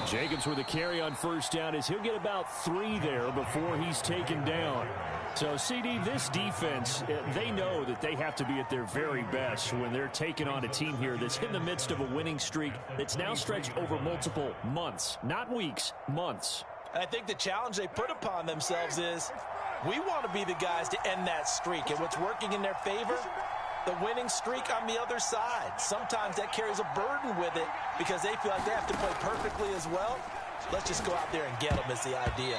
Jacobs with a carry on first down as he'll get about 3 there before he's taken down. So, CD, this defense, they know that they have to be at their very best when they're taking on a team here that's in the midst of a winning streak that's now stretched over multiple months, not weeks, months. And I think the challenge they put upon themselves is we want to be the guys to end that streak. And what's working in their favor? The winning streak on the other side. Sometimes that carries a burden with it because they feel like they have to play perfectly as well. Let's just go out there and get them is the idea.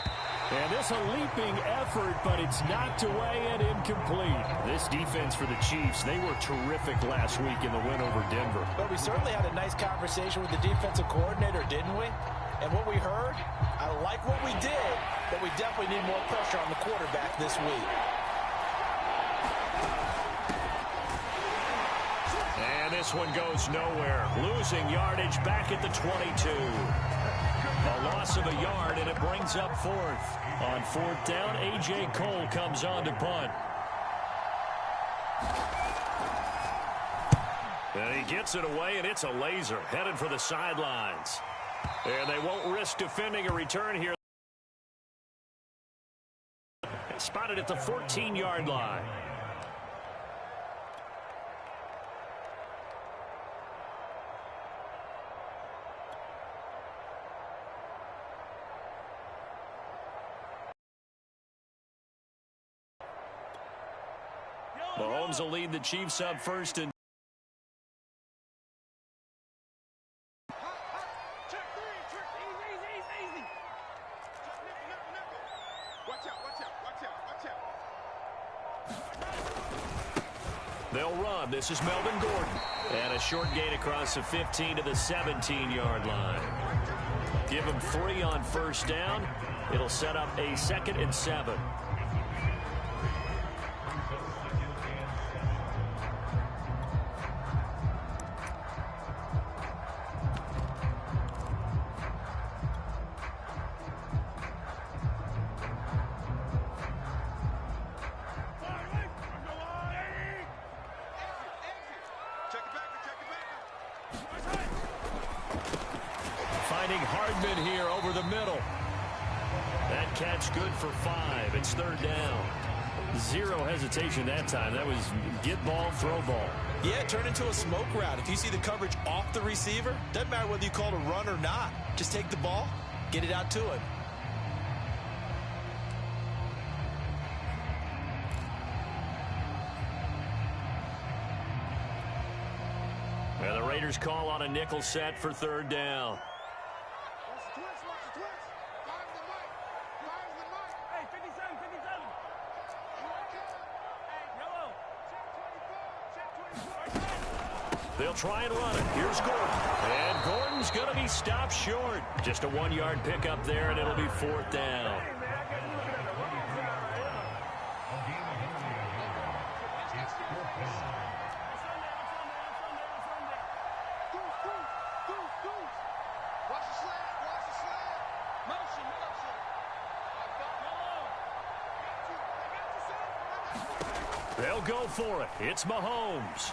And this a leaping effort, but it's knocked away and incomplete. This defense for the Chiefs, they were terrific last week in the win over Denver. But we certainly had a nice conversation with the defensive coordinator, didn't we? And what we heard, I like what we did, but we definitely need more pressure on the quarterback this week. And this one goes nowhere. Losing yardage back at the 22. A loss of a yard, and it brings up 4th. On 4th down, A.J. Cole comes on to punt. And he gets it away, and it's a laser. Headed for the sidelines. And they won't risk defending a return here. Spotted at the 14-yard line. Mahomes will lead the Chiefs up first and they'll run. This is Melvin Gordon. And a short gain across the 15 to the 17-yard line. Give him 3 on first down. It'll set up a 2nd and 7. Good for 5. It's 3rd down. 0 hesitation that time. That was get ball, throw ball. Yeah, turn into a smoke route. If you see the coverage off the receiver, doesn't matter whether you call it a run or not. Just take the ball, get it out to him. And the Raiders call on a nickel set for 3rd down. They'll try and run it. Here's Gordon. And Gordon's going to be stopped short. Just a 1-yard pickup there, and it'll be 4th down. They'll go for it. It's Mahomes.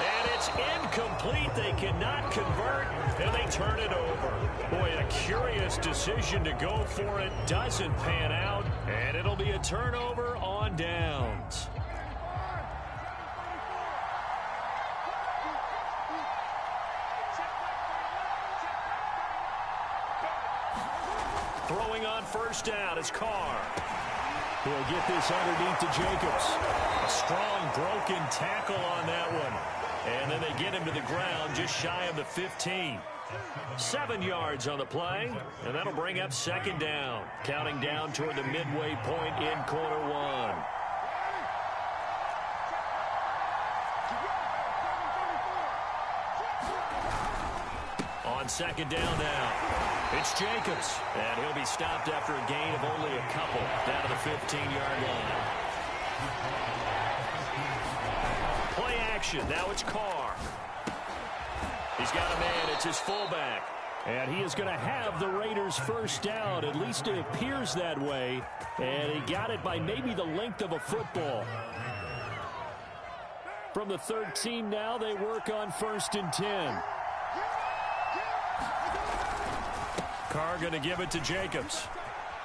And it's incomplete. They cannot convert, and they turn it over. Boy, a curious decision to go for it. Doesn't pan out, and it'll be a turnover on downs. Throwing on first down is Carr. He'll get this underneath to Jacobs. A strong broken tackle on that one. And then they get him to the ground just shy of the 15. 7 yards on the play, and that'll bring up 2nd down. Counting down toward the midway point in quarter 1. On 2nd down now, it's Jacobs. And he'll be stopped after a gain of only a couple down to the 15-yard line. Play action. Now it's Carr. He's got a man. It's his fullback. And he is going to have the Raiders first down. At least it appears that way. And he got it by maybe the length of a football. From the 13 now, they work on 1st and 10. Carr going to give it to Jacobs.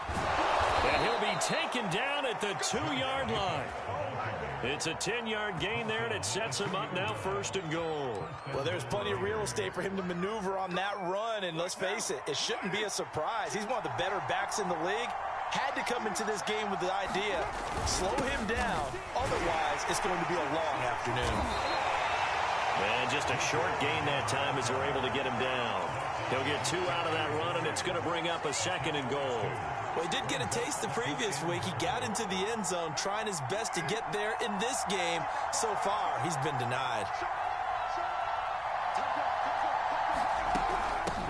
And he'll be taken down at the 2-yard line. It's a 10-yard gain there, and it sets him up now 1st and goal. Well, there's plenty of real estate for him to maneuver on that run, and let's face it, it shouldn't be a surprise. He's one of the better backs in the league. Had to come into this game with the idea, slow him down, otherwise it's going to be a long afternoon. And just a short gain that time as they're able to get him down. He'll get 2 out of that run, and it's going to bring up a 2nd and goal. Well, he did get a taste the previous week. He got into the end zone, trying his best to get there in this game. So far, he's been denied.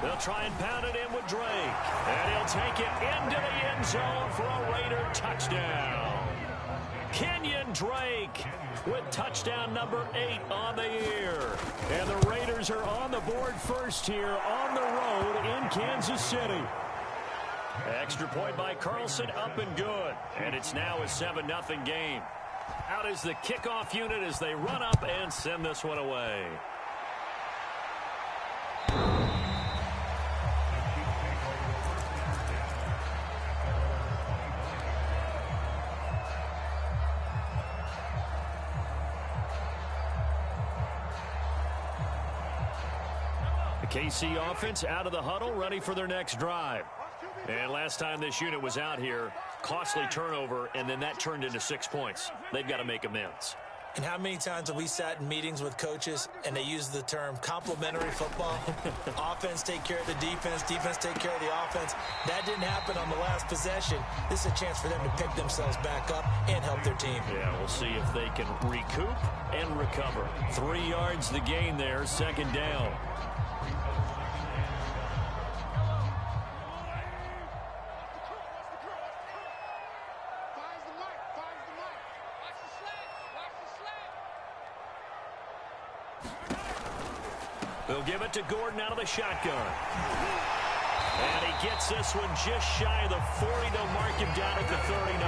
They'll try and pound it in with Drake. And he'll take it into the end zone for a Raider touchdown. Kenyon Drake with touchdown number 8 on the year. And the Raiders are on the board first here on the road in Kansas City. Extra point by Carlson, up and good. And it's now a 7-0 game. Out is the kickoff unit as they run up and send this one away. The KC offense out of the huddle, ready for their next drive. And last time this unit was out here, costly turnover, and then that turned into 6 points. They've got to make amends. And how many times have we sat in meetings with coaches and they use the term complementary football? Offense take care of the defense, defense take care of the offense. That didn't happen on the last possession. This is a chance for them to pick themselves back up and help their team. Yeah, we'll see if they can recoup and recover. 3 yards the gain there, 2nd down. They'll give it to Gordon out of the shotgun. And he gets this one just shy of the 40. They'll mark him down at the 39.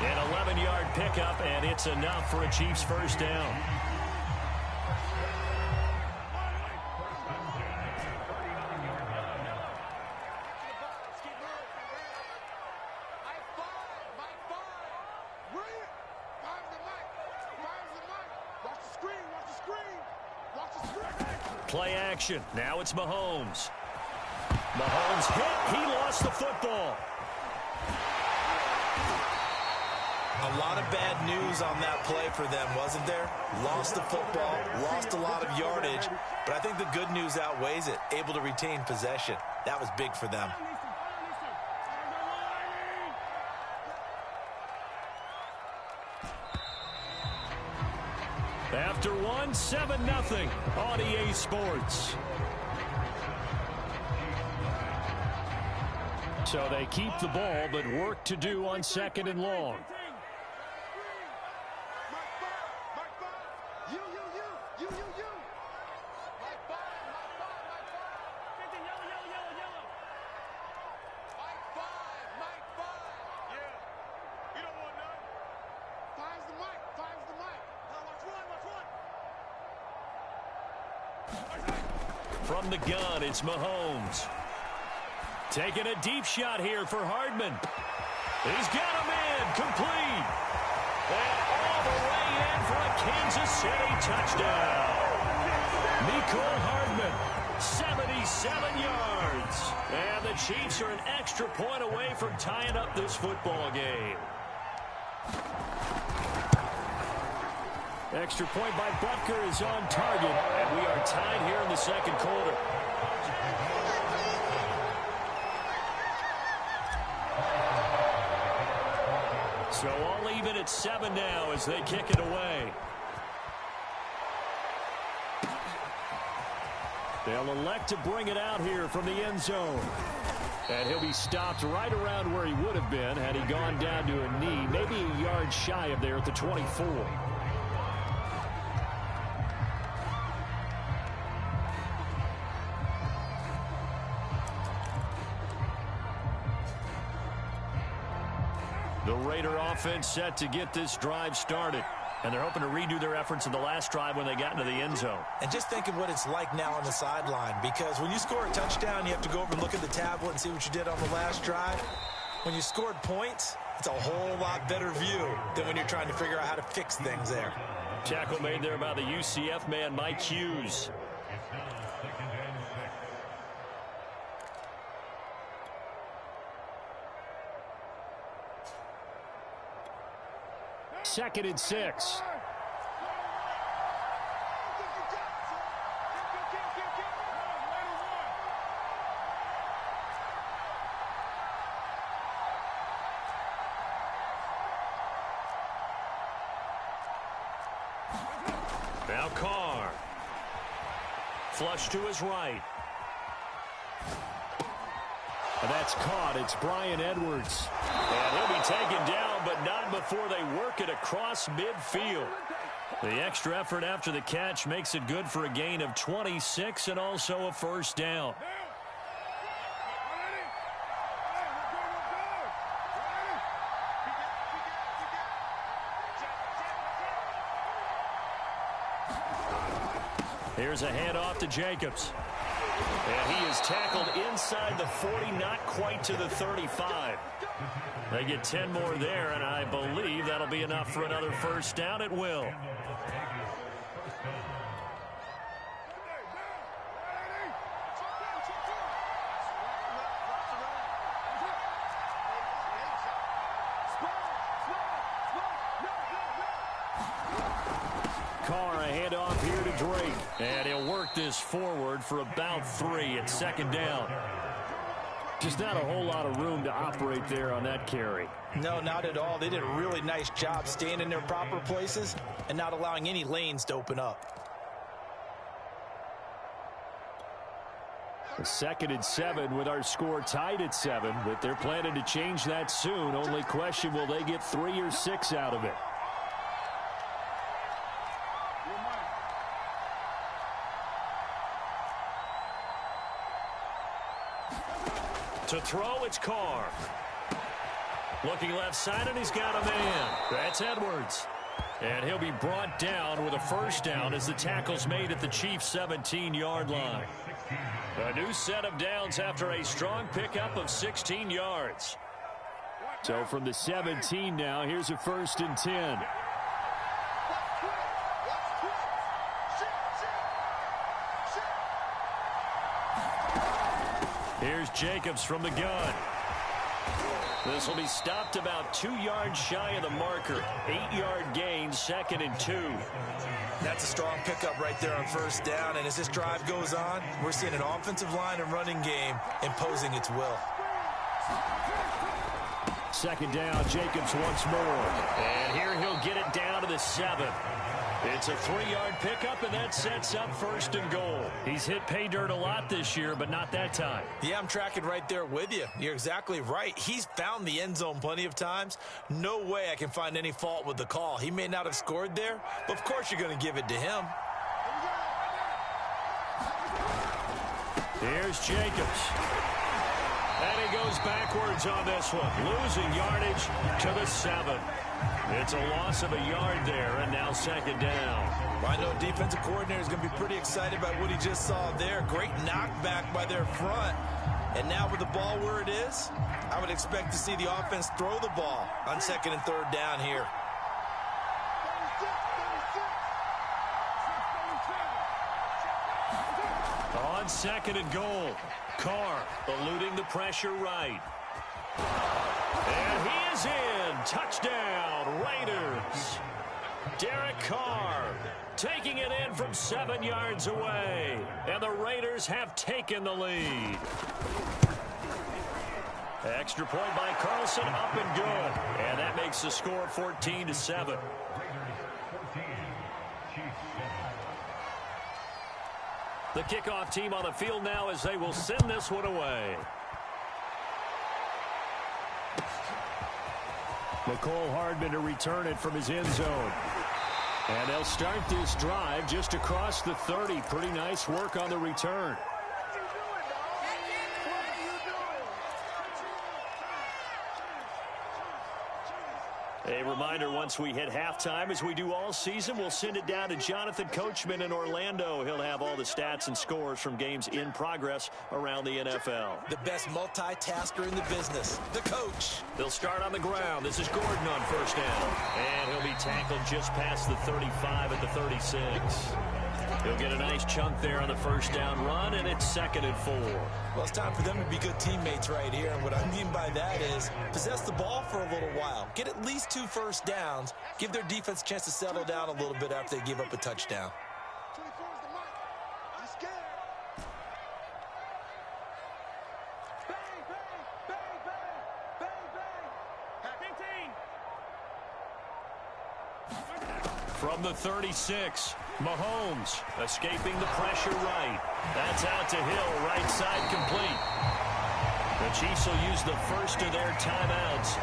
An 11-yard pickup, and it's enough for a Chiefs first down. Play action. Now it's Mahomes. Mahomes hit. He lost the football. A lot of bad news on that play for them, wasn't there? Lost the football, lost a lot of yardage, but I think the good news outweighs it. Able to retain possession. That was big for them. After 7-0 on EA Sports. So they keep the ball, but work to do on 2nd and long. From the gun, it's Mahomes. Taking a deep shot here for Hardman. He's got him in, complete. And all the way in for a Kansas City touchdown. Mecole Hardman, 77 yards. And the Chiefs are an extra point away from tying up this football game. Extra point by Butker is on target, and we are tied here in the 2nd quarter. So all even at 7 now as they kick it away. They'll elect to bring it out here from the end zone. And he'll be stopped right around where he would have been had he gone down to a knee, maybe a yard shy of there at the 24. The Raider offense set to get this drive started. And they're hoping to redo their efforts in the last drive when they got into the end zone. And just think of what it's like now on the sideline, because when you score a touchdown, you have to go over and look at the tablet and see what you did on the last drive. When you scored points, it's a whole lot better view than when you're trying to figure out how to fix things there. Tackle made there by the UCF man, Mike Hughes. Second and 6. Now Carr. Flush to his right. And that's caught. It's Bryan Edwards. And he'll be taken down, but not before they work it across midfield. The extra effort after the catch makes it good for a gain of 26 and also a first down. Here's a handoff to Jacobs. And he is tackled inside the 40, not quite to the 35. They get 10 more there, and I believe that'll be enough for another first down. It will. Carr, a handoff here to Drake. And he'll work this forward for about 3 at second down. Just not a whole lot of room to operate there on that carry. No, not at all. They did a really nice job staying in their proper places and not allowing any lanes to open up. Second and 7 with our score tied at 7, but they're planning to change that soon. Only question, will they get 3 or 6 out of it? To throw, it's Carr. Looking left side, and he's got a man. That's Edwards. And he'll be brought down with a first down as the tackle's made at the Chiefs' 17-yard line. A new set of downs after a strong pickup of 16 yards. So from the 17 now, here's a first and 10. Here's Jacobs from the gun. This will be stopped about 2 yards shy of the marker. 8-yard gain, second and 2. That's a strong pickup right there on first down. And as this drive goes on, we're seeing an offensive line and running game imposing its will. Second down, Jacobs once more. And here he'll get it down to the 7. It's a 3-yard pickup, and that sets up first and goal. He's hit pay dirt a lot this year, but not that time. Yeah, I'm tracking right there with you. You're exactly right. He's found the end zone plenty of times. No way I can find any fault with the call. He may not have scored there, but of course you're going to give it to him. Here's Jacobs. And he goes backwards on this one, losing yardage to the 7. It's a loss of a yard there, and now second down. Well, I know defensive coordinator is going to be pretty excited about what he just saw there. Great knockback by their front. And now with the ball where it is, I would expect to see the offense throw the ball on second and third down here. On second and goal, Carr eluding the pressure right. And he is in. Touchdown, Raiders. Derek Carr taking it in from 7 yards away. And the Raiders have taken the lead. Extra point by Carlson, up and good. And that makes the score 14-7. The kickoff team on the field now as they will send this one away. McCole Hardman to return it from his end zone. And they'll start this drive just across the 30. Pretty nice work on the return. A reminder, once we hit halftime, as we do all season, we'll send it down to Jonathan Coachman in Orlando. He'll have all the stats and scores from games in progress around the NFL. The best multitasker in the business, the coach. They'll start on the ground. This is Gordon on first down. And he'll be tackled just past the 35 at the 36. He'll get a nice chunk there on the first down run, and it's 2nd and 4. Well, it's time for them to be good teammates right here. And what I mean by that is possess the ball for a little while. Get at least 2 first downs. Give their defense a chance to settle down a little bit after they give up a touchdown. From the 36, Mahomes escaping the pressure right. That's out to Hill, right side complete. The Chiefs will use the first of their timeouts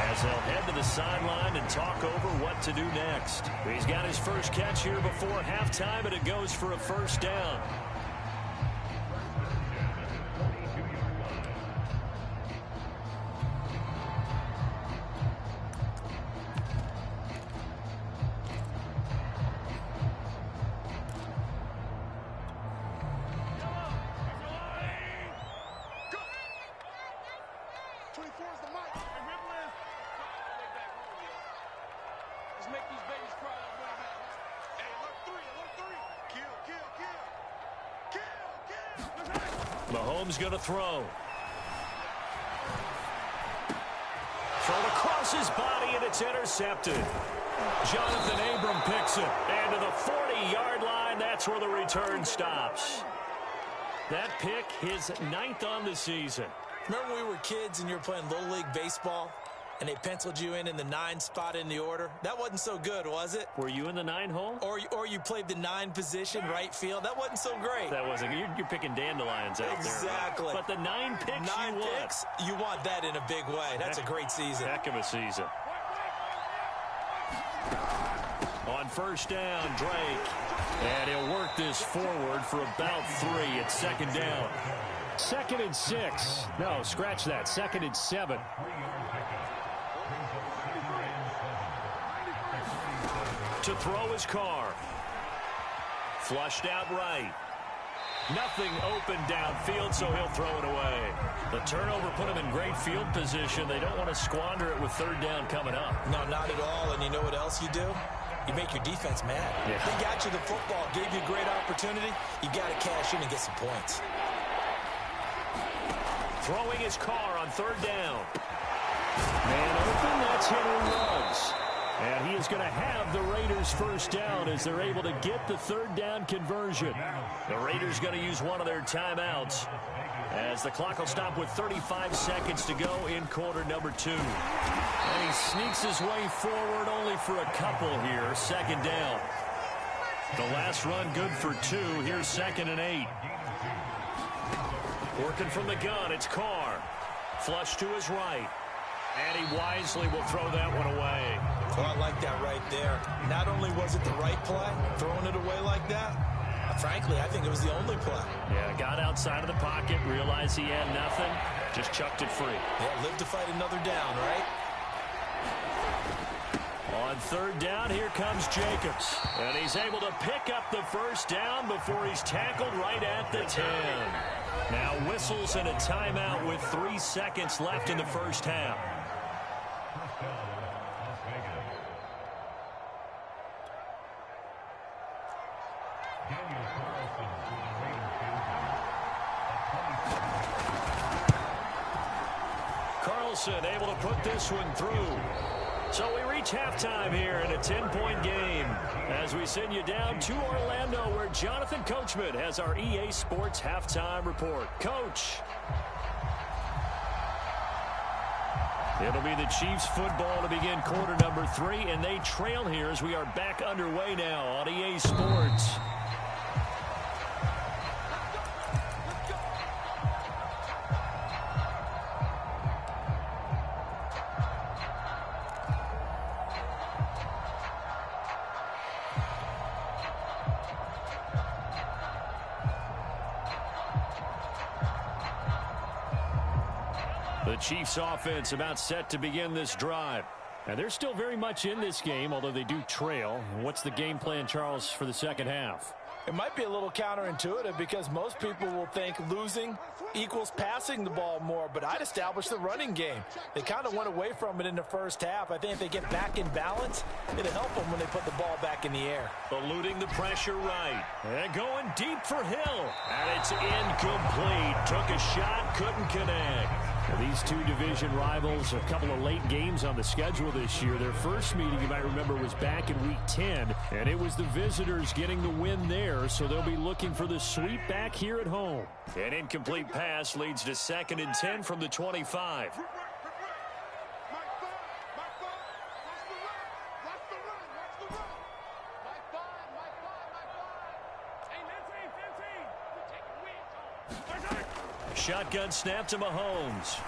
as they'll head to the sideline and talk over what to do next. He's got his first catch here before halftime, and it goes for a first down. Mahomes going to throw. Thrown across his body, and it's intercepted. Jonathan Abram picks it. And to the 40-yard line, that's where the return stops. That pick, his 9th on the season. Remember when we were kids and you were playing Little League Baseball, and they penciled you in the 9 spot in the order? That wasn't so good, was it? Were you in the 9 hole? Or you played the 9 position, right field? That wasn't so great. That wasn't. You're picking dandelions out there. Exactly. But the 9 picks 9 picks, you want that in a big way. That's a great season. Heck of a season. On first down, Drake. And he'll work this forward for about 3 at 2nd down. 2nd and 6. No, scratch that. 2nd and 7. To throw his car. Flushed out right. Nothing open downfield, so he'll throw it away. The turnover put him in great field position. They don't want to squander it with 3rd down coming up. No, not at all. And you know what else you do? You make your defense mad. Yeah. They got you the football, gave you a great opportunity. You got to cash in and get some points. Throwing his car on 3rd down. Man open, that's Henry Ruggs. And he is going to have the Raiders first down as they're able to get the 3rd down conversion. The Raiders going to use one of their timeouts as the clock will stop with 35 seconds to go in quarter number 2. And he sneaks his way forward only for a couple here. 2nd down. The last run good for 2. Here's 2nd and 8. Working from the gun, it's Carr. Flush to his right. And he wisely will throw that one away. Well, I like that right there. Not only was it the right play, throwing it away like that, frankly, I think it was the only play. Yeah, got outside of the pocket, realized he had nothing, just chucked it free. Yeah, live to fight another down, right? On 3rd down, here comes Jacobs. And he's able to pick up the first down before he's tackled right at the 10. Now whistles and a timeout with 3 seconds left in the first half. Carlson able to put this one through. So we reach halftime here in a 10-point game as we send you down to Orlando where Jonathan Coachman has our EA Sports halftime report. Coach. It'll be the Chiefs football to begin quarter number 3, and they trail here as we are back underway now on EA Sports. The Chiefs offense about set to begin this drive. And they're still very much in this game, although they do trail. What's the game plan, Charles, for the second half? It might be a little counterintuitive because most people will think losing equals passing the ball more, but I'd establish the running game. They kind of went away from it in the first half. I think if they get back in balance, it'll help them when they put the ball back in the air. Eluding the pressure right. And going deep for Hill. And it's incomplete. Took a shot, couldn't connect. Now, these two division rivals, a couple of late games on the schedule this year. Their first meeting, you might remember, was back in Week 10, and it was the visitors getting the win there, so they'll be looking for the sweep back here at home. An incomplete pass leads to 2nd and 10 from the 25. Shotgun snap to Mahomes.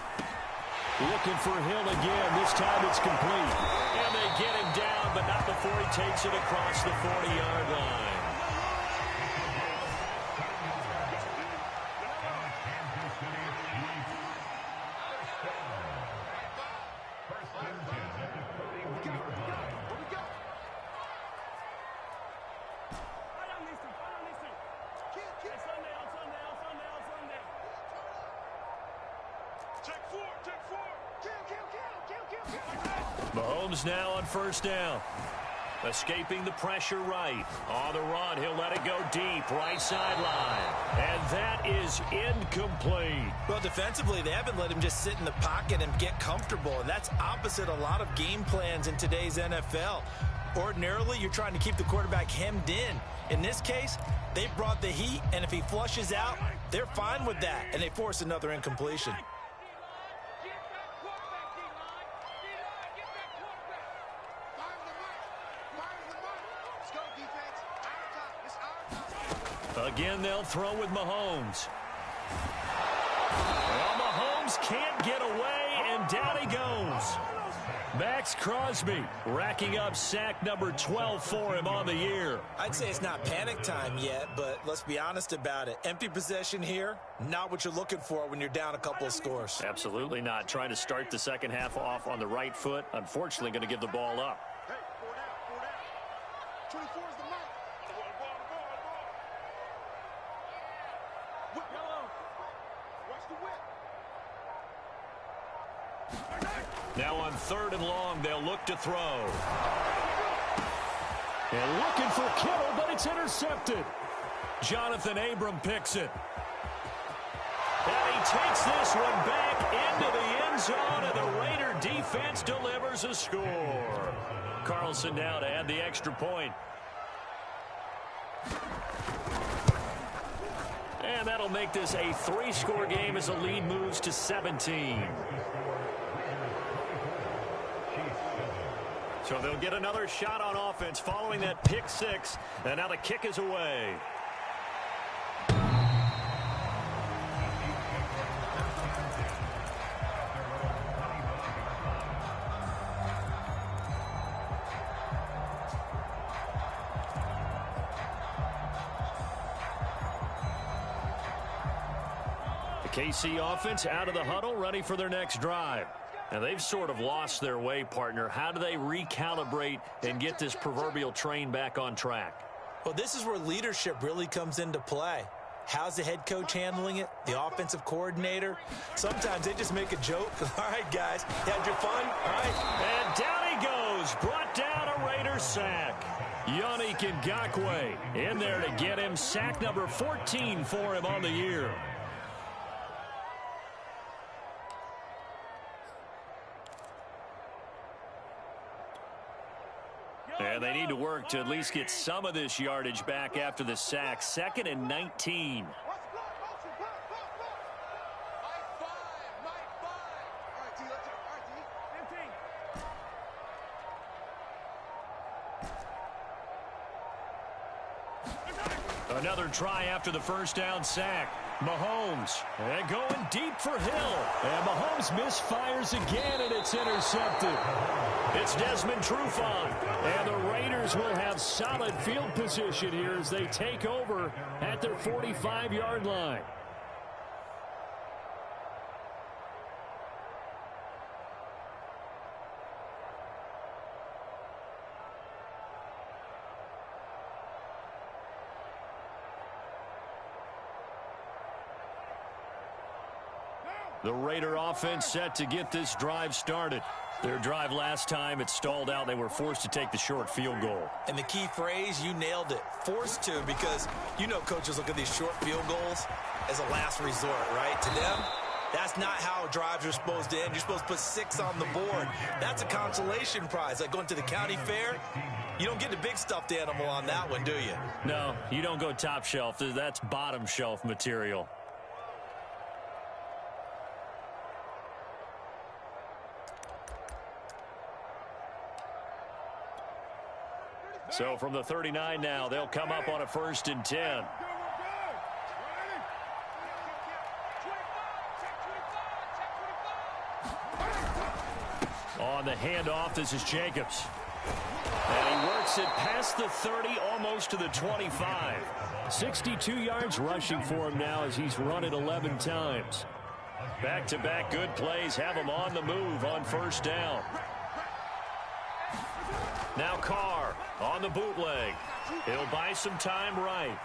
Looking for Hill again. This time it's complete. And they get him down, but not before he takes it across the 40-yard line. Mahomes now on 1st down. Escaping the pressure right. On the run, he'll let it go deep. Right sideline. And that is incomplete. Well, defensively, they haven't let him just sit in the pocket and get comfortable. And that's opposite a lot of game plans in today's NFL. Ordinarily, you're trying to keep the quarterback hemmed in. In this case, they brought the heat, and if he flushes out, they're fine with that, and they force another incompletion. Again, they'll throw with Mahomes. Well, Mahomes can't get away, and down he goes. Max Crosby racking up sack number 12 for him on the year. I'd say it's not panic time yet, but let's be honest about it. Empty possession here, not what you're looking for when you're down a couple of scores. Absolutely not. Trying to start the second half off on the right foot. Unfortunately, going to give the ball up. Hey, 4 down. 24 is the mark. Whip. Watch the whip. Now on 3rd and long, they'll look to throw. And looking for Kittle, but it's intercepted. Jonathan Abram picks it. And he takes this one back into the end zone, and the Raider defense delivers a score. Carlson now to add the extra point. And that'll make this a 3-score game as the lead moves to 17. So they'll get another shot on offense following that pick 6. And now the kick is away. The KC offense out of the huddle, ready for their next drive. And they've sort of lost their way, partner. How do they recalibrate and get this proverbial train back on track? Well, this is where leadership really comes into play. How's the head coach handling it? The offensive coordinator? Sometimes they just make a joke. All right, guys, you had your fun? All right. And down he goes. Brought down a Raider sack. Yannick Ngakoue in there to get him sack number 14 for him on the year. And they need to work to at least get some of this yardage back after the sack. 2nd and 19. Another try after the first down sack. Mahomes and going deep for Hill. And Mahomes misfires again, and it's intercepted. It's Desmond Trufant. And the Raiders will have solid field position here as they take over at their 45-yard line. The Raider offense set to get this drive started. Their drive last time, it stalled out. They were forced to take the short field goal. And the key phrase, you nailed it, forced to, because you know coaches look at these short field goals as a last resort, right? To them, that's not how drives are supposed to end. You're supposed to put 6 on the board. That's a consolation prize. Like going to the county fair, you don't get the big stuffed animal on that one, do you? No, you don't go top shelf. That's bottom shelf material. So from the 39 now, they'll come up on a 1st and 10. On the handoff, this is Jacobs. And he works it past the 30, almost to the 25. 62 yards rushing for him now as he's run it 11 times. Back-to-back good plays have him on the move on 1st down. Now Carr on the bootleg. He'll buy some time right.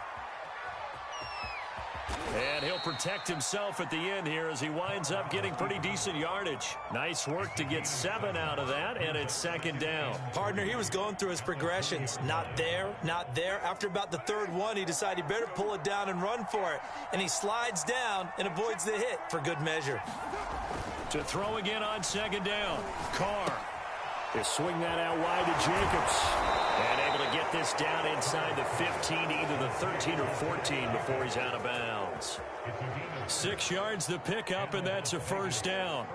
And he'll protect himself at the end here as he winds up getting pretty decent yardage. Nice work to get 7 out of that, and it's 2nd down. Partner, he was going through his progressions. Not there, not there. After about the 3rd one, he decided he better pull it down and run for it. And he slides down and avoids the hit for good measure. To throw again on 2nd down. Carr. They swing that out wide to Jacobs. And able to get this down inside the 15, either the 13 or 14 before he's out of bounds. 6 yards the pickup, and that's a 1st down.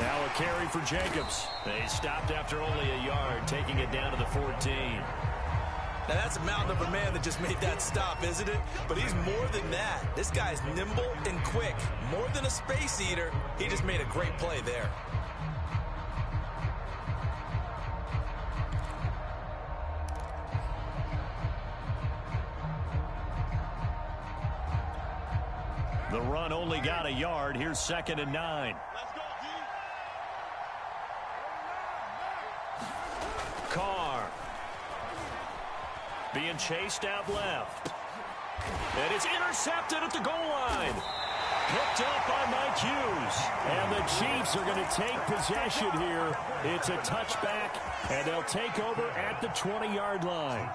Now a carry for Jacobs. They stopped after only a yard, taking it down to the 14. Now, that's a mountain of a man that just made that stop, isn't it? But he's more than that. This guy's nimble and quick. More than a space eater, he just made a great play there. The run only got a yard. Here's 2nd and 9. Carr. Being chased out left. And it's intercepted at the goal line. Picked up by Mike Hughes. And the Chiefs are going to take possession here. It's a touchback, and they'll take over at the 20-yard line.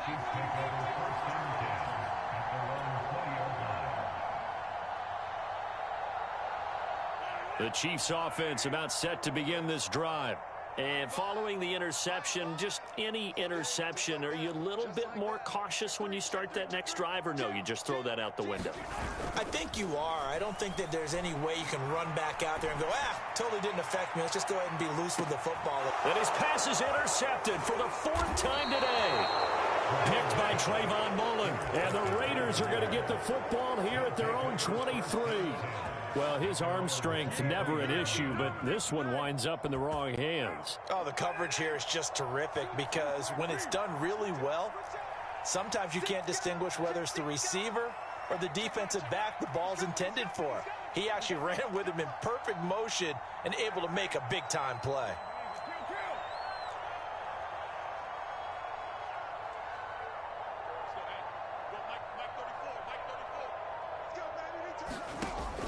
The Chiefs offense about set to begin this drive. And following the interception, just any interception, are you a little bit more cautious when you start that next drive, or no, you just throw that out the window? I think you are. I don't think that there's any way you can run back out there and go, totally didn't affect me. Let's just go ahead and be loose with the football. And his pass is intercepted for the 4th time today. Picked by Trayvon Mullen. And the Raiders are going to get the football here at their own 23. Well, his arm strength never an issue, but this one winds up in the wrong hands. Oh, the coverage here is just terrific because when it's done really well, sometimes you can't distinguish whether it's the receiver or the defensive back the ball's intended for. He actually ran with him in perfect motion and able to make a big-time play.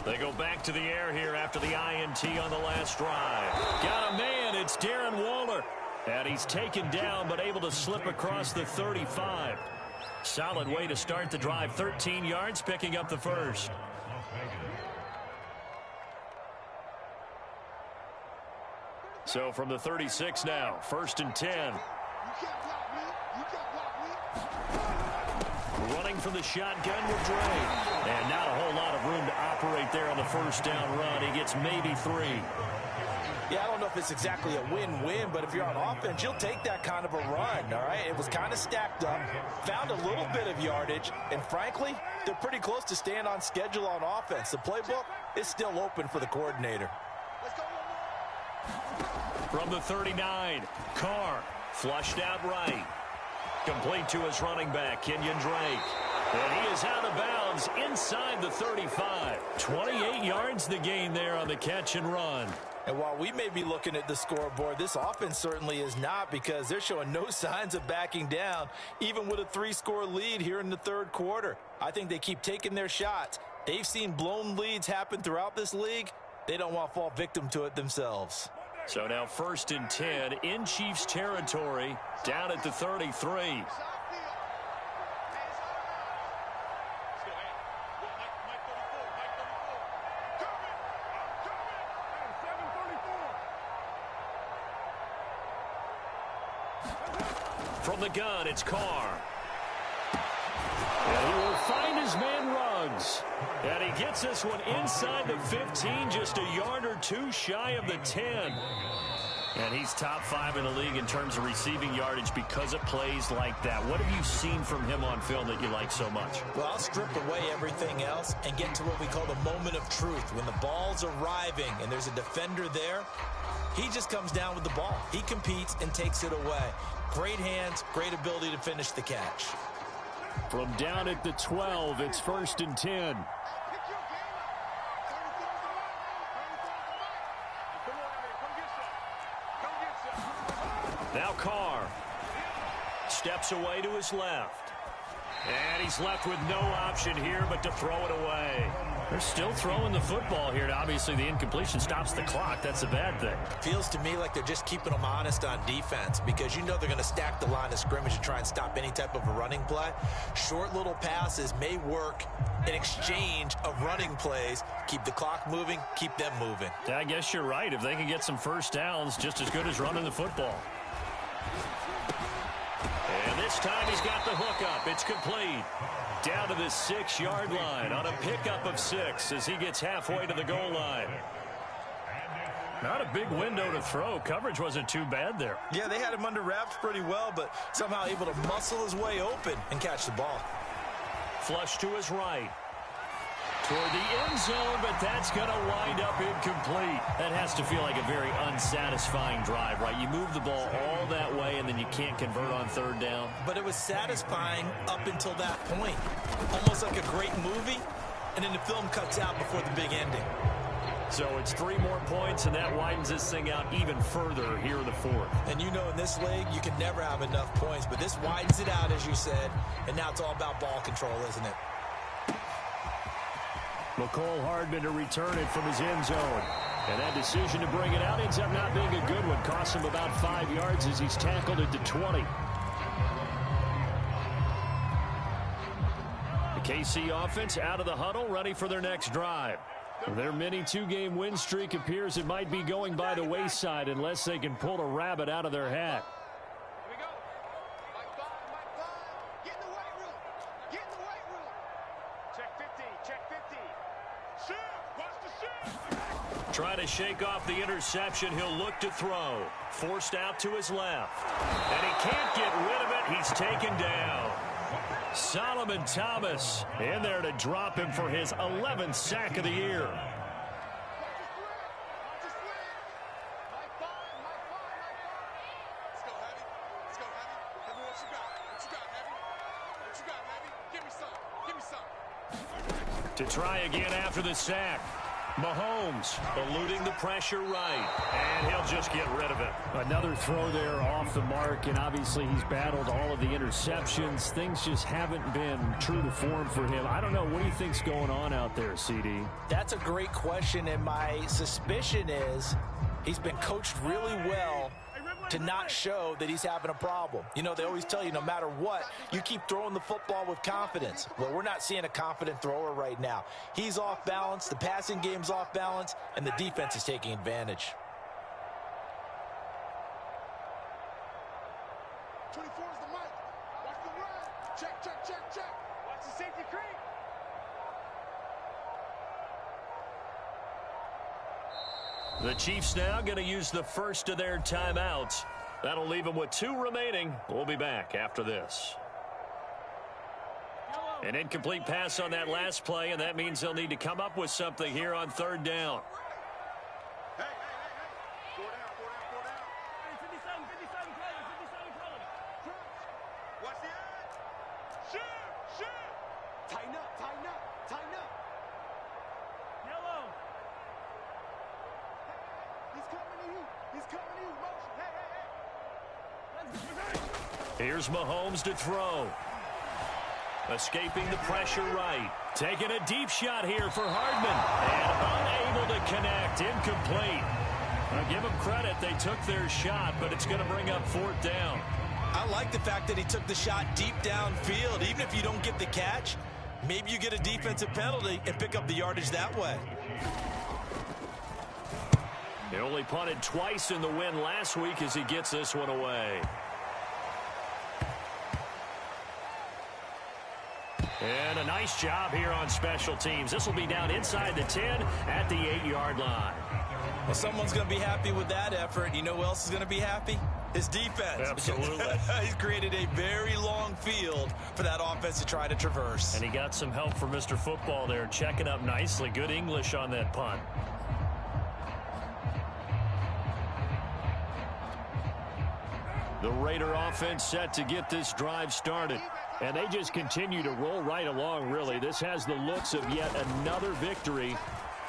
They go back to the air here after the INT on the last drive. Got a man. It's Darren Waller. And he's taken down but able to slip across the 35. Solid way to start the drive. 13 yards, picking up the 1st. So from the 36 now, 1st and 10. Running from the shotgun with Dre. And not a whole lot of room to operate there on the 1st down run. He gets maybe 3. Yeah, I don't know if it's exactly a win-win, but if you're on offense, you'll take that kind of a run, all right? It was kind of stacked up, found a little bit of yardage, and frankly, they're pretty close to staying on schedule on offense. The playbook is still open for the coordinator. From the 39, Carr flushed out right. Complete to his running back, Kenyon Drake. And he is out of bounds inside the 35. 28 yards the gain there on the catch and run. And while we may be looking at the scoreboard, this offense certainly is not, because they're showing no signs of backing down, even with a 3-score lead here in the third quarter. I think they keep taking their shots. They've seen blown leads happen throughout this league. They don't want to fall victim to it themselves. So now 1st and 10 in Chiefs territory, down at the 33. From the gun, it's Carr. And he will find his man Ruggs. And he gets this one inside the 15, just a yard or two shy of the 10. And he's top 5 in the league in terms of receiving yardage because of plays like that. What have you seen from him on film that you like so much? Well, I'll strip away everything else and get to what we call the moment of truth. When the ball's arriving and there's a defender there, he just comes down with the ball. He competes and takes it away. Great hands, great ability to finish the catch. From down at the 12, it's 1st and 10. Now Carr steps away to his left. And he's left with no option here but to throw it away. They're still throwing the football here. Obviously, the incompletion stops the clock. That's a bad thing. Feels to me like they're just keeping them honest on defense, because you know they're going to stack the line of scrimmage and try and stop any type of a running play. Short little passes may work in exchange of running plays. Keep the clock moving, keep them moving. I guess you're right. If they can get some first downs, just as good as running the football. And this time he's got the hook up. It's complete. Down to the 6-yard line on a pickup of 6 as he gets halfway to the goal line. Not a big window to throw. Coverage wasn't too bad there. Yeah, they had him under wraps pretty well, but somehow able to muscle his way open and catch the ball. Flush to his right. Toward the end zone, but that's going to wind up incomplete. That has to feel like a very unsatisfying drive, right? You move the ball all that way, and then you can't convert on 3rd down. But it was satisfying up until that point. Almost like a great movie, and then the film cuts out before the big ending. So it's 3 more points, and that widens this thing out even further here in the 4th. And you know, in this league, you can never have enough points, but this widens it out, as you said, and now it's all about ball control, isn't it? McCole Hardman to return it from his end zone. And that decision to bring it out ends up not being a good one. Costs him about 5 yards as he's tackled at the 20. The KC offense out of the huddle, ready for their next drive. Their mini 2-game win streak appears it might be going by the wayside unless they can pull a rabbit out of their hat. Trying to shake off the interception. He'll look to throw. Forced out to his left. And he can't get rid of it. He's taken down. Solomon Thomas in there to drop him for his 11th sack of the year. To try again after the sack. Mahomes eluding the pressure right, and he'll just get rid of it. Another throw there off the mark, and obviously he's battled all of the interceptions. Things just haven't been true to form for him. I don't know. What do you think's going on out there, CD? That's a great question, and my suspicion is he's been coached really well to not show that he's having a problem. You know, they always tell you no matter what, you keep throwing the football with confidence. Well, we're not seeing a confident thrower right now. He's off balance, the passing game's off balance, and the defense is taking advantage. 24 is the mic. Watch the run. Check, check, check, check. Watch the safety creep. The Chiefs now going to use the first of their timeouts. That'll leave them with 2 remaining. We'll be back after this. An incomplete pass on that last play, and that means they'll need to come up with something here on 3rd down. Hey. 4 down. 57 players. 57 players. Watch the edge. Shoot. Tighten up. Yellow. He's He's coming to you. Motion. Hey. Here's Mahomes to throw. Escaping the pressure right. Taking a deep shot here for Hardman. And unable to connect. Incomplete. I'll give them credit. They took their shot, but it's going to bring up 4th down. I like the fact that he took the shot deep downfield. Even if you don't get the catch, maybe you get a defensive penalty and pick up the yardage that way. He only punted twice in the win last week as he gets this one away. And a nice job here on special teams. This will be down inside the 10 at the 8-yard line. Well, someone's going to be happy with that effort. You know who else is going to be happy? His defense. Absolutely. He's created a very long field for that offense to try to traverse. And he got some help from Mr. Football there, checking up nicely. Good English on that punt. The Raider offense set to get this drive started. And they just continue to roll right along, really. This has the looks of yet another victory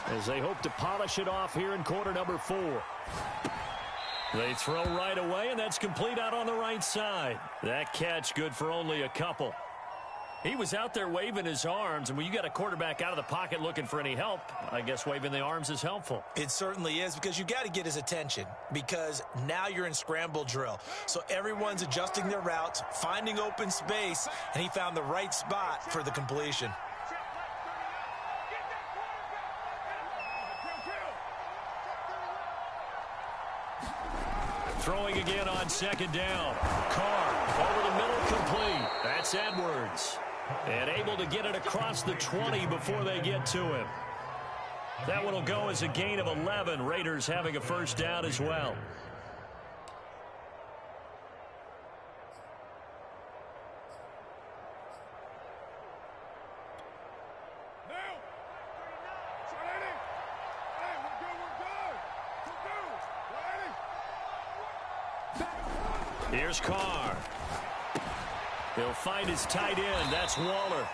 as they hope to polish it off here in quarter number 4. They throw right away, and that's complete out on the right side. That catch good for only a couple. He was out there waving his arms, and when you got a quarterback out of the pocket looking for any help, I guess waving the arms is helpful. It certainly is, because you got to get his attention, because now you're in scramble drill. So everyone's adjusting their routes, finding open space, and he found the right spot for the completion. Throwing again on 2nd down. Carr over the middle, complete. That's Edwards. And able to get it across the 20 before they get to him. That one will go as a gain of 11. Raiders having a 1st down as well. Here's Carr. He'll find his tight end. That's Waller.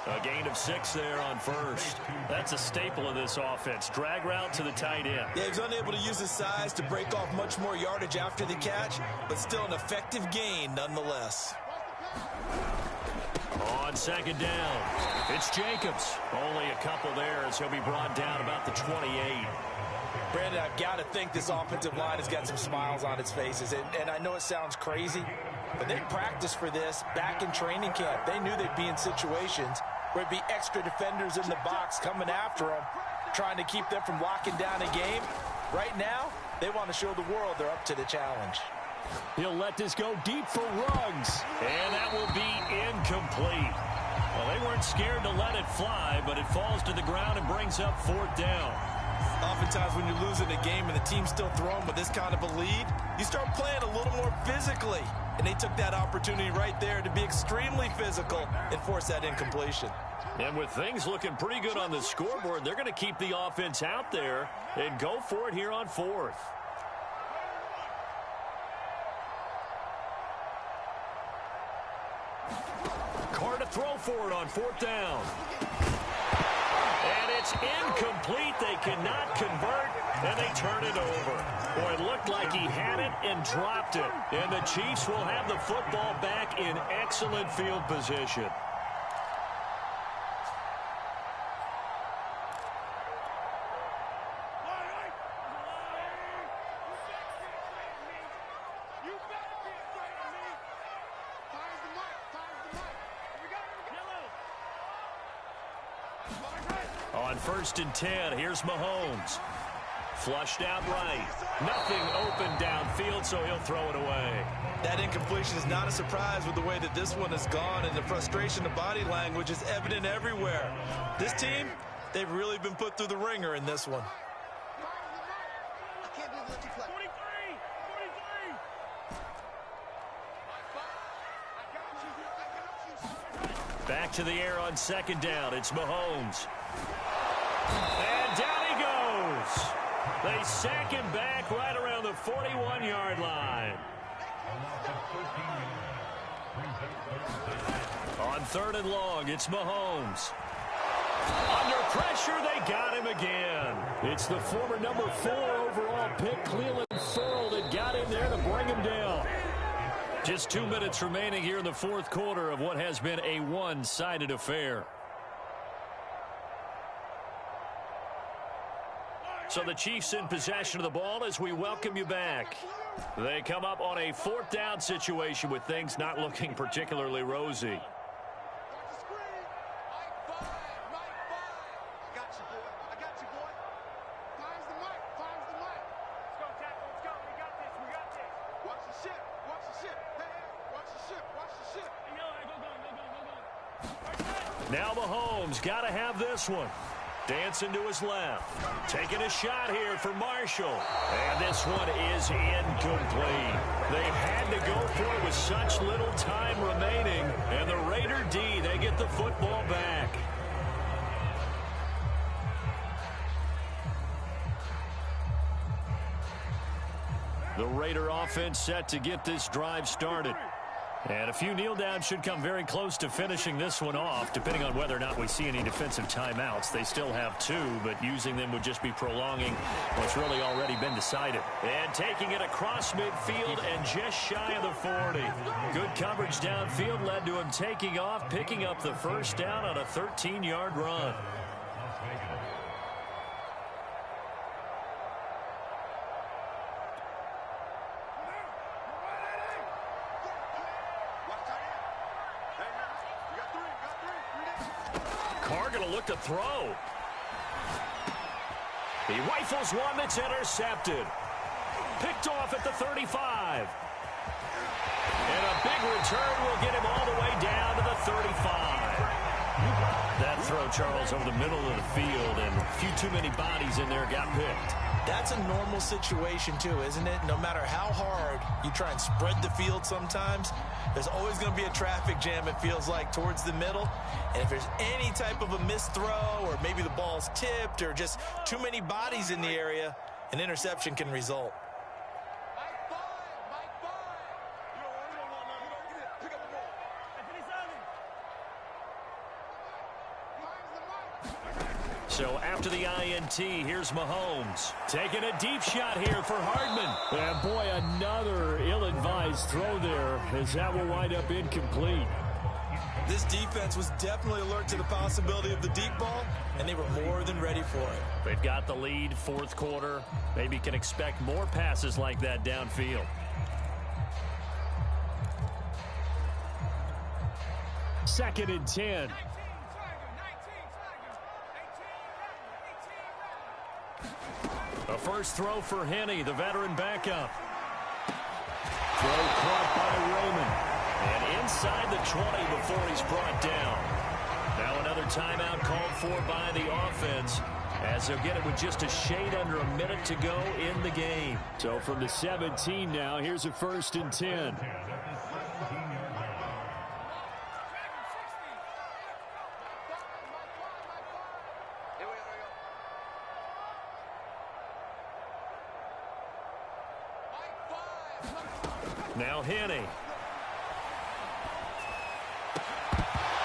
A gain of 6 there on 1st. That's a staple of this offense. Drag route to the tight end. Yeah, he's unable to use his size to break off much more yardage after the catch, but still an effective gain nonetheless. On 2nd down, it's Jacobs. Only a couple there as he'll be brought down about the 28. Brandon, I've got to think this offensive line has got some smiles on its faces. And I know it sounds crazy, but they practiced for this back in training camp. They knew they'd be in situations where it'd be extra defenders in the box coming after them, trying to keep them from locking down a game. Right now, they want to show the world they're up to the challenge. He'll let this go deep for Ruggs. And that will be incomplete. Well, they weren't scared to let it fly, but it falls to the ground and brings up 4th down. Oftentimes when you're losing a game and the team's still throwing with this kind of a lead, you start playing a little more physically. And they took that opportunity right there to be extremely physical and force that incompletion. And with things looking pretty good on the scoreboard, they're going to keep the offense out there and go for it here on 4th. Carr to throw for it on 4th down. And it's incomplete. They cannot convert, and they turn it over. Boy, it looked like he had it and dropped it. And the Chiefs will have the football back in excellent field position. On 1st and 10, here's Mahomes. Flushed out right. Nothing open downfield, so he'll throw it away. That incompletion is not a surprise with the way that this one has gone, and the frustration of body language is evident everywhere. This team, they've really been put through the ringer in this one. Back to the air on 2nd down. It's Mahomes. And down he goes. They sack him back right around the 41-yard line. On 3rd and long, it's Mahomes. Under pressure, they got him again. It's the former number 4 overall pick, Cleveland Ferrell, that got in there to bring him down. Just 2 minutes remaining here in the fourth quarter of what has been a one-sided affair. So the Chiefs in possession of the ball as we welcome you back. They come up on a fourth down situation with things not looking particularly rosy. Now Mahomes got to have this one. Dancing to his left. Taking a shot here for Marshall. And this one is incomplete. They had to go for it with such little time remaining. And the Raider D, they get the football back. The Raider offense set to get this drive started. And a few kneel downs should come very close to finishing this one off, depending on whether or not we see any defensive timeouts. They still have 2, but using them would just be prolonging what's really already been decided. And taking it across midfield and just shy of the 40. Good coverage downfield led to him taking off, picking up the first down on a 13-yard run. To throw. He rifles one that's intercepted. Picked off at the 35. And a big return will get him all the way down to the 35. That throw, Charles, over the middle of the field, and a few too many bodies in there got picked. That's a normal situation, too, isn't it? No matter how hard you try and spread the field sometimes, there's always going to be a traffic jam, it feels like, towards the middle. And if there's any type of a missed throw or maybe the ball's tipped or just too many bodies in the area, an interception can result. So after the INT, here's Mahomes. Taking a deep shot here for Hardman. And boy, another ill-advised throw there, as that will wind up incomplete. This defense was definitely alert to the possibility of the deep ball, and they were more than ready for it. They've got the lead, fourth quarter. Maybe can expect more passes like that downfield. Second and 10. A first throw for Henne, the veteran backup. Throw caught by Raymond. And inside the 20 before he's brought down. Now another timeout called for by the offense, as they'll get it with just a shade under a minute to go in the game. So from the 17 now, here's a first and 10. Now Henne.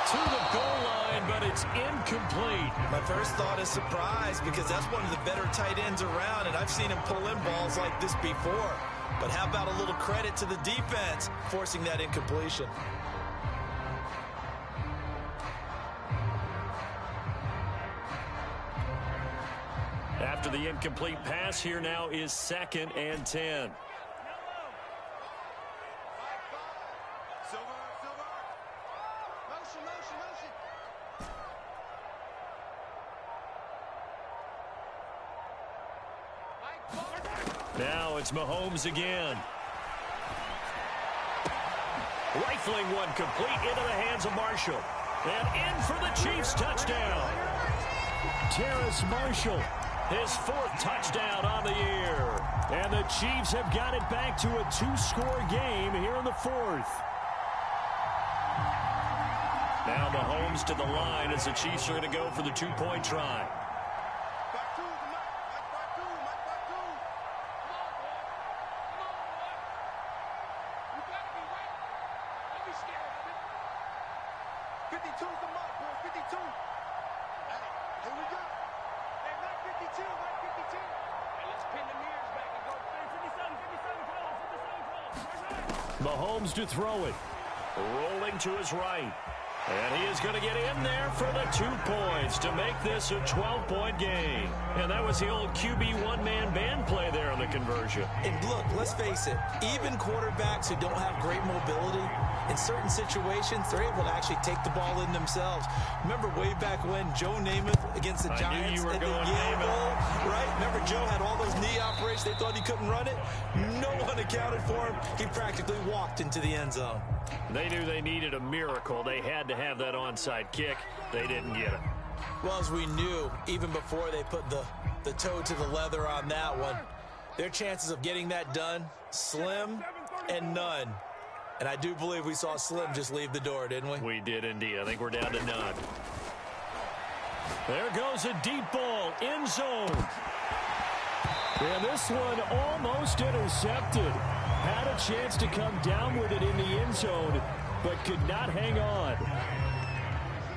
To the goal line, but it's incomplete. My first thought is surprise, because that's one of the better tight ends around, and I've seen him pull in balls like this before. But how about a little credit to the defense forcing that incompletion? After the incomplete pass, here now is second and 10. Now it's Mahomes again. Rifling one complete into the hands of Marshall. And in for the Chiefs touchdown. Terrace Marshall, his fourth touchdown on the year. And the Chiefs have got it back to a 2-score game here in the fourth. Now Mahomes to the line as the Chiefs are going to go for the 2-point try. Mahomes to throw it. Rolling to his right. And he is going to get in there for the 2 points to make this a 12-point game. And that was the old QB one-man band play there on the conversion. And look, let's face it, even quarterbacks who don't have great mobility, in certain situations, they're able to actually take the ball in themselves. Remember way back when Joe Namath against the Giants? I knew you were going Namath, right? Remember Joe had all those knee operations. They thought he couldn't run it. No one accounted for him. He practically walked into the end zone. They knew they needed a miracle. They had to have that onside kick. They didn't get it. Well, as we knew, even before they put the toe to the leather on that one, their chances of getting that done, slim and none. And I do believe we saw Slim just leave the door, didn't we? We did indeed. I think we're down to none. There goes a deep ball, end zone. And this one almost intercepted. Had a chance to come down with it in the end zone, but could not hang on.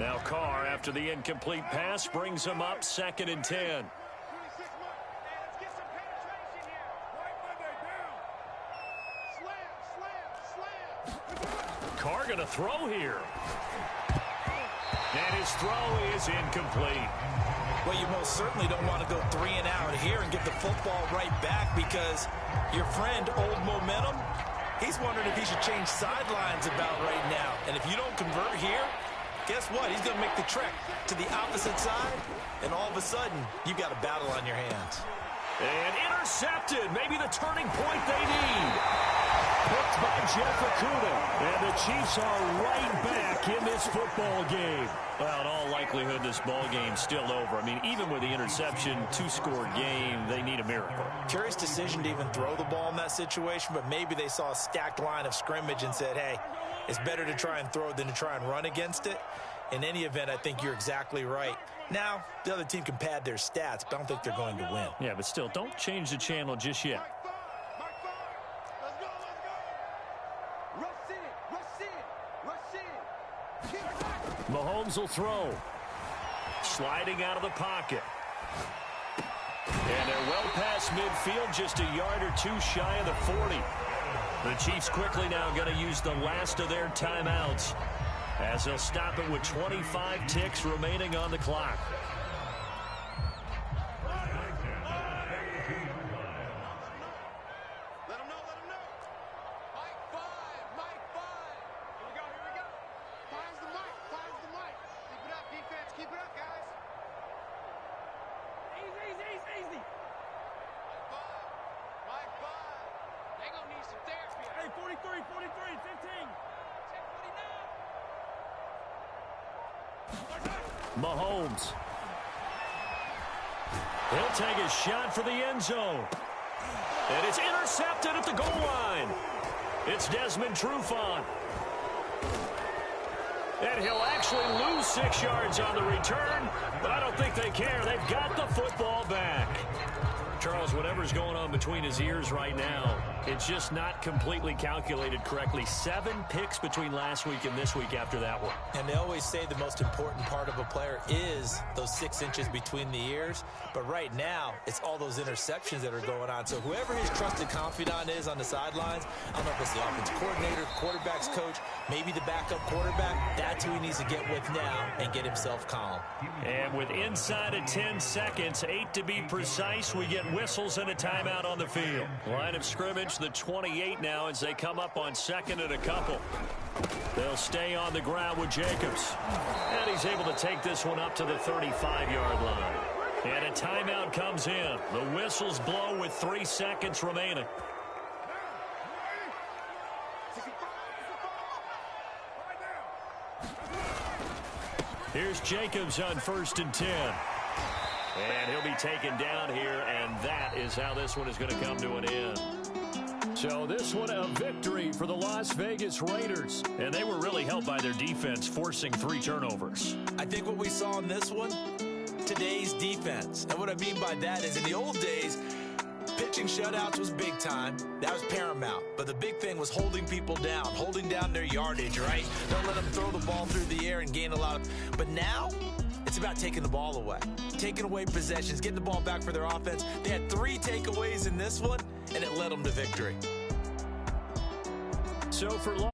Now Carr, after the incomplete pass, brings him up 2nd and 10. Carr going to throw here. And his throw is incomplete. Well, you most certainly don't want to go 3 and out here and get the football right back, because your friend, Old Momentum, he's wondering if he should change sidelines about right now. And if you don't convert here, guess what? He's going to make the trek to the opposite side, and all of a sudden, you've got a battle on your hands. And intercepted. Maybe the turning point they need. Picked by Jeff Okudah. And the Chiefs are right back in this football game. Well, in all likelihood, this ball game's still over. I mean, even with the interception, 2-score game, they need a miracle. Curious decision to even throw the ball in that situation, but maybe they saw a stacked line of scrimmage and said, hey, it's better to try and throw than to try and run against it. In any event, I think you're exactly right. Now, the other team can pad their stats, but I don't think they're going to win. Yeah, but still, don't change the channel just yet. Mahomes will throw. Sliding out of the pocket. And they're well past midfield, just a yard or two shy of the 40. The Chiefs quickly now going to use the last of their timeouts, as they'll stop it with 25 ticks remaining on the clock. Mahomes. He'll take a shot for the end zone. And it's intercepted at the goal line. It's Desmond Trufant. And he'll actually lose 6 yards on the return, but I don't think they care. They've got the football back. Charles, whatever's going on between his ears right now, it's just not completely calculated correctly. 7 picks between last week and this week after that one. And they always say the most important part of a player is those 6 inches between the ears. But right now, it's all those interceptions that are going on. So whoever his trusted confidant is on the sidelines, I don't know if it's the offense coordinator, quarterback's coach, maybe the backup quarterback, that's who he needs to get with now and get himself calm. And with inside of 10 seconds, 8 to be precise, we get whistles and a timeout on the field. Line of scrimmage, the 28 now, as they come up on 2nd and a couple. They'll stay on the ground with Jacobs. And he's able to take this one up to the 35-yard line. And a timeout comes in. The whistles blow with 3 seconds remaining. Here's Jacobs on 1st and 10. And he'll be taken down here, and that is how this one is going to come to an end. So this one a victory for the Las Vegas Raiders. And they were really helped by their defense, forcing 3 turnovers. I think what we saw in this one, today's defense. And what I mean by that is in the old days, pitching shutouts was big time. That was paramount. But the big thing was holding people down, holding down their yardage, right? Don't let them throw the ball through the air and gain a lot of... But now, it's about taking the ball away. Taking away possessions, getting the ball back for their offense. They had 3 takeaways in this one, and it led them to victory. So for